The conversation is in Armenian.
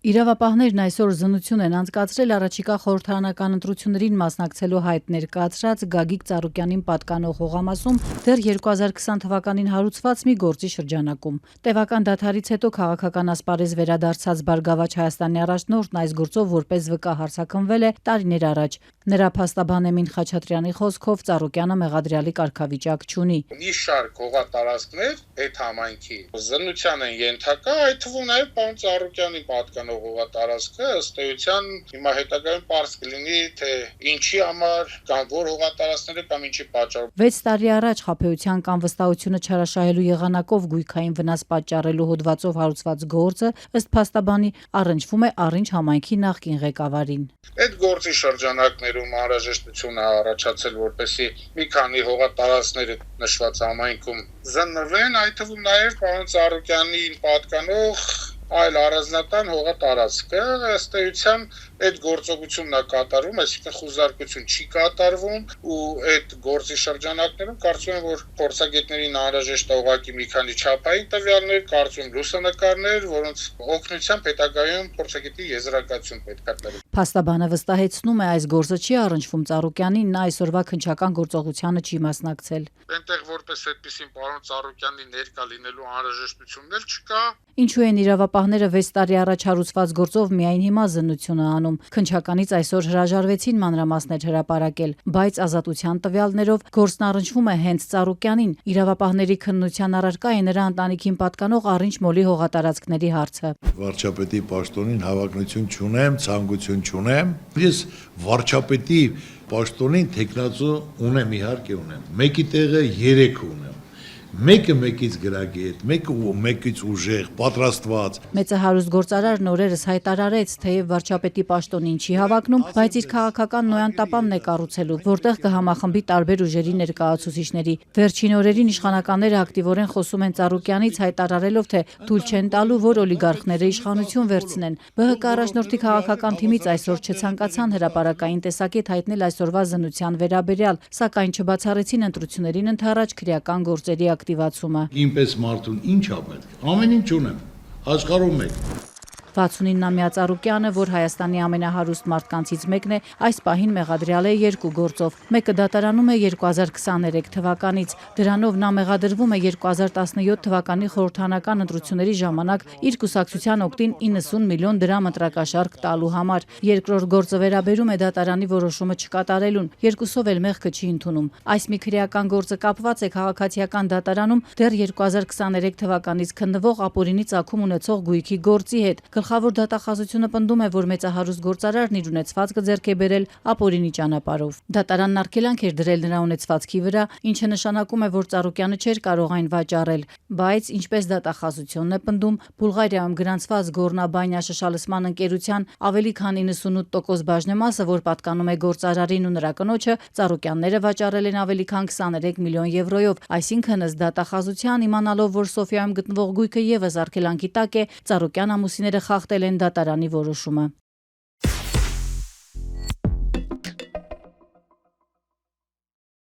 Իրավապահներն այսօր զննություն են անցկացրել առաջիկա խորհրդարանական ընտրություններին մասնակցելու հայտ ներկայացրած Գագիկ Ծառուկյանին պատկանող հողամասում դեռ 2020 թվականին հարուցված մի գործի շրջանակում։ Տևական դադարից հետո քաղաքական ասպարեզ վերադարձած Բարգավաճ Հայաստանի առաջնորդն այս գործով որպես վկա հարձակվվել է տարիներ առաջ։ Նրա փաստաբան Էմին Խաչատրյանի խոսքով Ծառուկյանը մեղադրյալի կարգավիճակ չունի։ Մի շարք հողատարածքներ այդ համայնքի զննության են ենթակա, այդ թվում նաև պարոն Ծառուկյանի պատկանող հողատարածքը ըստ էության հիմա հետագայում պարզ կլինի, թե ինչի համար կամ որ հողատարածքները կամ ինչի պատճառով։ 6 տարի առաջ խաբեության կամ վստահությունը չարաշահելու եղանակով գույքային վնաս պատճառելու հոդվածով հարուցված գործը ըստ փաստաբանի առնչվում է Առինջ համայնքի նախկին ղեկավարին։ Այդ գործի շրջանակներում անհրաժեշտություն է առաջացել, որպեսզի մի քանի հողատարածքները նշված համայնքում զննվեն, այդ թվում նաև պարոն Ծառուկյանին պատկանող այլ առանձնատան հողատարածքը ըստ էության այդ գործողությունն է կատարվում, այսինքն խուզարկություն չի կատարվում ու այդ գործի շրջանակներում կարծում եմ, որ փորձագետներին անհրաժեշտ է ուղղակի մի քանի չափային տվյալներ, կարծում լուսանկարներ, որոնց օգնությամբ հետագայում փորձագետի եզրակացություն պետք է տրվի։ Փաստաբանը վստահեցնում է, այս գործը չի առնչվում Ծառուկյանին, նա այսօրվա քննչական գործողությանը չի մասնակցել։ Այնտեղ որպես այդպեսին պարոն Ծառուկյանի ներկա լինելու անհրաժեշտություններ չկա։ Ինչու են իրավապահները 6 տարի առաջ հարուցված գործով միայն հիմա զննություն է անում։ Քննչականից այսօր հրաժարվեցին մանրամասներ հրապարակել, բայց ազատության տվյալներով գործն առնչվում է հենց Ծառուկյանին։ Իրավապահների քննության առարկա է նրա ընտանիքին պատկանող Առինջ մոլի հողատարածքների հարցը։ Վարչապետի պաշտոնին հավակնություն չունեմ, ցանկություն չունեմ։ Ես վարչապետի պաշտոնին տեխնացու ունեմ, իհարկե ունեմ։ Մեկի տեղը 3 ունեմ։ Մեկը մեկից գրագի հետ, մեկից ուժեղ, պատրաստված։ Մեծահարուստ գործարարն օրերս հայտարարեց, թեև վարչապետի պաշտոնին չի հավակնում, բայց իր քաղաքական նոյան տապանն է կառուցելու, որտեղ կհամախմբի տարբեր ուժերի ներկայացուցիչների։ Վերջին օրերին իշխանականները ակտիվորեն խոսում են Ծառուկյանից, հայտարարելով, թե թույլ չեն տալու, որ օլիգարխները իշխանություն վերցնեն։ ԲՀԿ առաջնորդի քաղաքական թիմից այսօր չցանկացան հրապարակային տեսակետ հայտնել այսօրվա զննության վերաբերյալ, սակայն չբացառեցին ընտրություններին ընդառաջ քրեական գործերի ակտիվացումը։ Ինպես մարդուն ինչ ա պետք։ Ամեն ինչ ունեմ։ Աշխարհում մեկ։ 69-ամյա Ծառուկյանը, որ Հայաստանի ամենահարուստ մարդկանցից մեկն է, այս պահին մեղադրյալ է 2 գործով։ Մեկը դատարանում է 2023 թվականից։ Դրանով նա մեղադրվում է 2017 թվականի խորհրդարանական ընտրությունների ժամանակ իր կուսակցության օգտին 90 միլիոն դրամ ընտրակաշառք տալու համար։ Երկրորդ գործը վերաբերում է դատարանի որոշումը չկատարելուն։ Երկուսով էլ մեղքը չի ընդունում։ Այս մի քրեական գործը կապված է քաղաքացիական դատարանում դեռ 2023 թվականից քննվող ապօրինի ծագում ունեցող գույքի գործի հետ։ Գլխավոր դատախազությունը պնդում է, որ մեծահարուստ գործարարն իր ունեցվածքը ձեռք է բերել ապօրինի ճանապարհով։ Դատարանն արգելանք էր դրել նրա ունեցվածքի վրա, ինչը նշանակում է, որ Ծառուկյանը չէր կարող այն վաճառել, բայց ինչպես դատախազությունն է պնդում, Բուլղարիայում գրանցված Գորնաբանյա շշալցման ընկերության ավելի քան 98% բաժնեմասը, որ պատկանում է գործարարին ու նրա կնոջը, Ծառուկյանները վաճառել են ավելի քան 23 միլիոն եվրոյով, այսինքն ըստ դատախազության իմանալով, որ Սոֆիայում գտնվող գույքը եւս արգելանքի տակ է, Ծառուկյան ամուսինները խախտել են դատարանի որոշումը։